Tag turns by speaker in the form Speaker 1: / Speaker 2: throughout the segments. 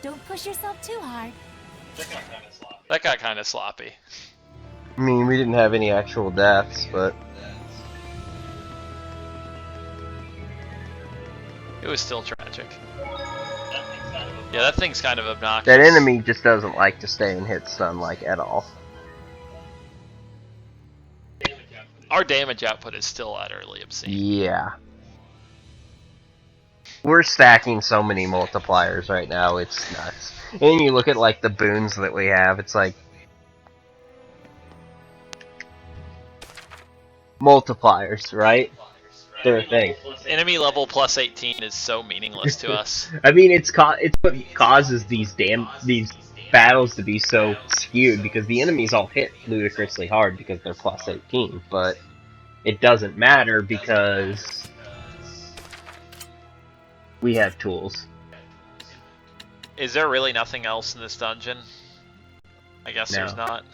Speaker 1: Don't push yourself too hard.
Speaker 2: That got kind of sloppy.
Speaker 3: I mean, we didn't have any actual deaths, but
Speaker 2: It was still tragic. Yeah, that thing's kind of obnoxious.
Speaker 3: that enemy just doesn't like to stay in hit stun like at all.
Speaker 2: Our damage output is still utterly obscene.
Speaker 3: Yeah. We're stacking so many multipliers right now, it's nuts. And then you look at like the boons that we have, it's like multipliers, right? They're a thing.
Speaker 2: Enemy level plus 18 is so meaningless to us.
Speaker 3: I mean, it's what causes these battles to be so skewed, because the enemies all hit ludicrously hard because they're plus 18, but it doesn't matter because we have tools.
Speaker 2: Is there really nothing else in this dungeon? I guess there's not.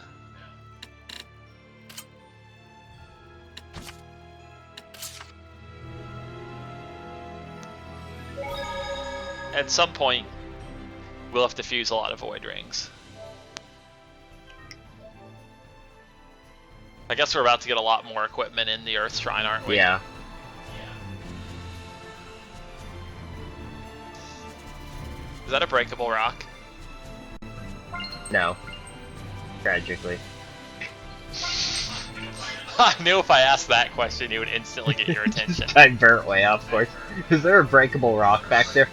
Speaker 2: At some point, we'll have to fuse a lot of void rings. I guess we're about to get a lot more equipment in the Earth Shrine, aren't we?
Speaker 3: Yeah.
Speaker 2: Is that a breakable rock?
Speaker 3: No. Tragically.
Speaker 2: I knew if I asked that question, it would instantly get your attention.
Speaker 3: Divert way, of course. Is there a breakable rock back there?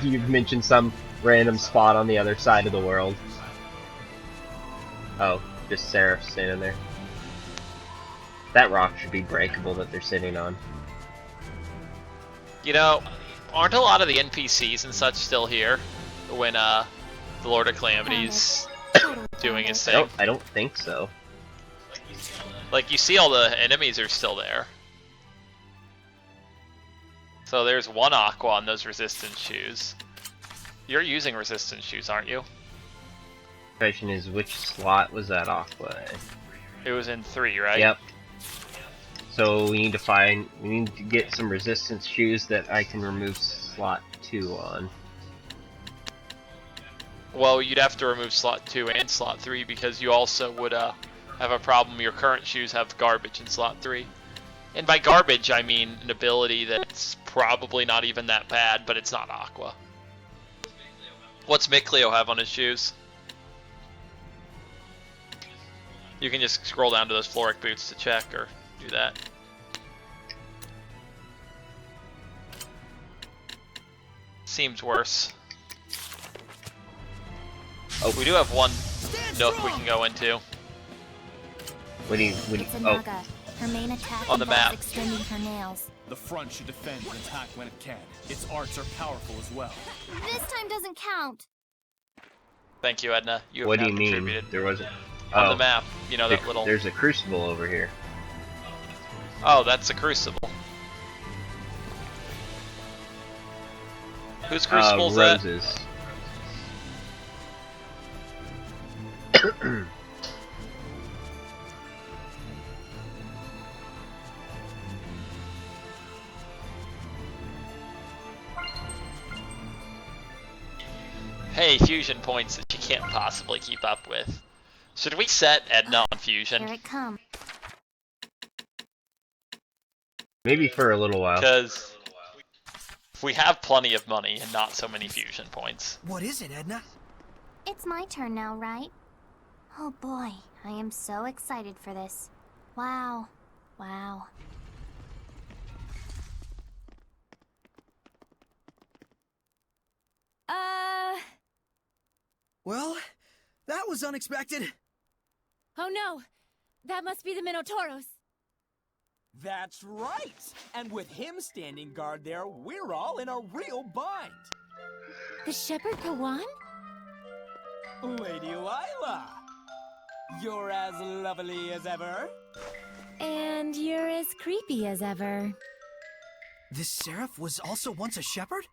Speaker 3: You've mentioned some random spot on the other side of the world. Oh, just Seraph standing there. That rock should be breakable that they're sitting on.
Speaker 2: You know, aren't a lot of the NPCs and such still here when the Lord of Calamity's doing his thing?
Speaker 3: I don't think so.
Speaker 2: Like, you see all the enemies are still there. So there's one Aqua on those resistance shoes. You're using resistance shoes, aren't you?
Speaker 3: The question is, which slot was that Aqua in?
Speaker 2: It was in 3, right?
Speaker 3: Yep. So we need to get some resistance shoes that I can remove slot 2 on.
Speaker 2: Well, you'd have to remove slot 2 and slot 3 because you also would have a problem. Your current shoes have garbage in slot 3. And by garbage, I mean an ability that's probably not even that bad, but it's not Aqua. What's Micleo have on his shoes? You can just scroll down to those Floric boots to check, or do that. Seems worse. Oh, we do have one nook we can go into.
Speaker 3: What do you?
Speaker 1: It's a Naga. Her main attack
Speaker 2: On the
Speaker 1: involves
Speaker 2: map.
Speaker 1: extending her nails.
Speaker 4: The front should defend and attack when it can. Its arts are powerful as well.
Speaker 1: This time doesn't count.
Speaker 2: Thank you, Edna. You have
Speaker 3: What do
Speaker 2: now
Speaker 3: you mean?
Speaker 2: contributed.
Speaker 3: There wasn't.
Speaker 2: On the map, you know, that little...
Speaker 3: There's a crucible over here.
Speaker 2: Oh, that's a crucible. Whose crucible is that?
Speaker 3: Rose's.
Speaker 2: Hey, fusion points that you can't possibly keep up with. Should we set Edna on fusion?
Speaker 1: Here it comes.
Speaker 3: Maybe for a little while.
Speaker 2: Because we have plenty of money and not so many fusion points.
Speaker 4: What is it, Edna?
Speaker 1: It's my turn now, right? Oh boy, I am so excited for this. Wow. Wow.
Speaker 4: Well, that was unexpected.
Speaker 5: Oh no! That must be the Minotauros.
Speaker 6: That's right! And with him standing guard there, we're all in a real bind!
Speaker 5: The Shepherd Kawan?
Speaker 6: Lady Lila! You're as lovely as ever.
Speaker 5: And you're as creepy as ever.
Speaker 4: This Seraph was also once a shepherd?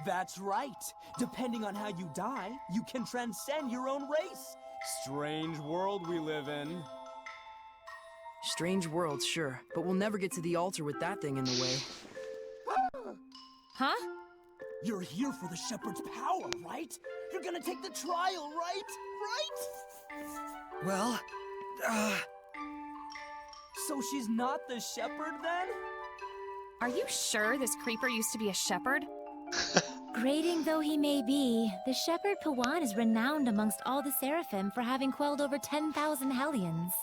Speaker 6: That's right. Depending on how you die, you can transcend your own race. Strange world we live in.
Speaker 7: Strange world, sure, but we'll never get to the altar with that thing in the way.
Speaker 5: Huh?
Speaker 6: You're here for the Shepherd's power, right? You're gonna take the trial, right? Right?
Speaker 7: Well,
Speaker 6: So she's not the Shepherd then?
Speaker 5: Are you sure this creeper used to be a shepherd? Grading though he may be, the shepherd Pawan is renowned amongst all the seraphim for having quelled over 10,000 hellions.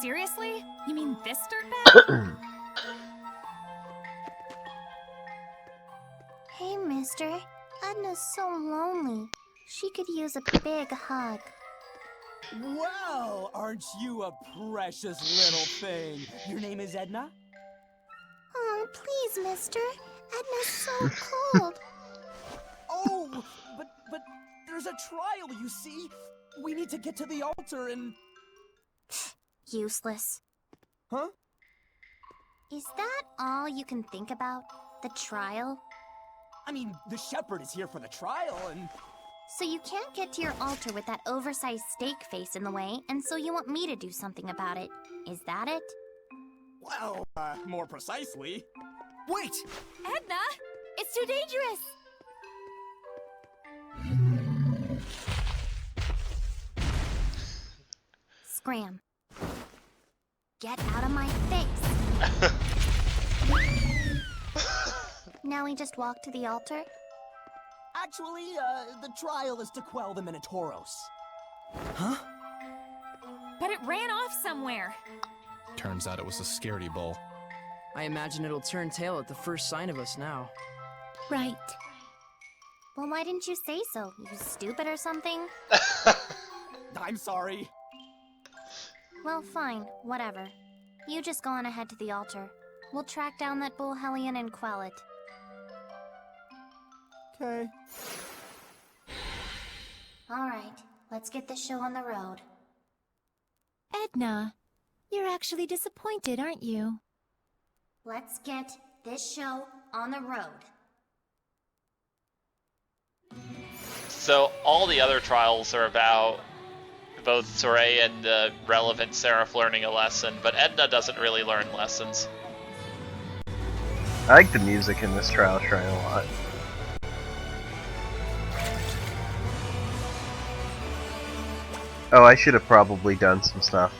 Speaker 5: Seriously? You mean this dirtbag?
Speaker 1: Hey, mister. Edna's so lonely. She could use a big hug.
Speaker 6: Well, aren't you a precious little thing? Your name is Edna?
Speaker 1: Oh, please, mister. Edna's so cold.
Speaker 6: Oh, but there's a trial, you see. We need to get to the altar and...
Speaker 1: Useless.
Speaker 6: Huh?
Speaker 1: Is that all you can think about? The trial?
Speaker 6: I mean, the Shepherd is here for the trial, and...
Speaker 1: So you can't get to your altar with that oversized steak face in the way, and so you want me to do something about it. Is that it?
Speaker 6: Well, more precisely...
Speaker 7: wait!
Speaker 5: Edna! It's too dangerous!
Speaker 1: Scram. Get out of my face! Now we just walk to the altar?
Speaker 6: Actually, the trial is to quell the Minotauros.
Speaker 7: Huh?
Speaker 5: But it ran off somewhere.
Speaker 4: Turns out it was a scaredy bull.
Speaker 7: I imagine it'll turn tail at the first sign of us now.
Speaker 1: Right. Well, why didn't you say so? You stupid or something?
Speaker 6: I'm sorry.
Speaker 1: Well, fine. Whatever. You just go on ahead to the altar. We'll track down that bull hellion and quell it.
Speaker 6: Okay.
Speaker 1: Alright, let's get this show on the road.
Speaker 5: Edna, you're actually disappointed, aren't you?
Speaker 1: Let's get this show on the road.
Speaker 2: So all the other trials are about both Soraya and the relevant Seraph learning a lesson, but Edna doesn't really learn lessons.
Speaker 3: I like the music in this trial shrine a lot. Oh, I should have probably done some stuff.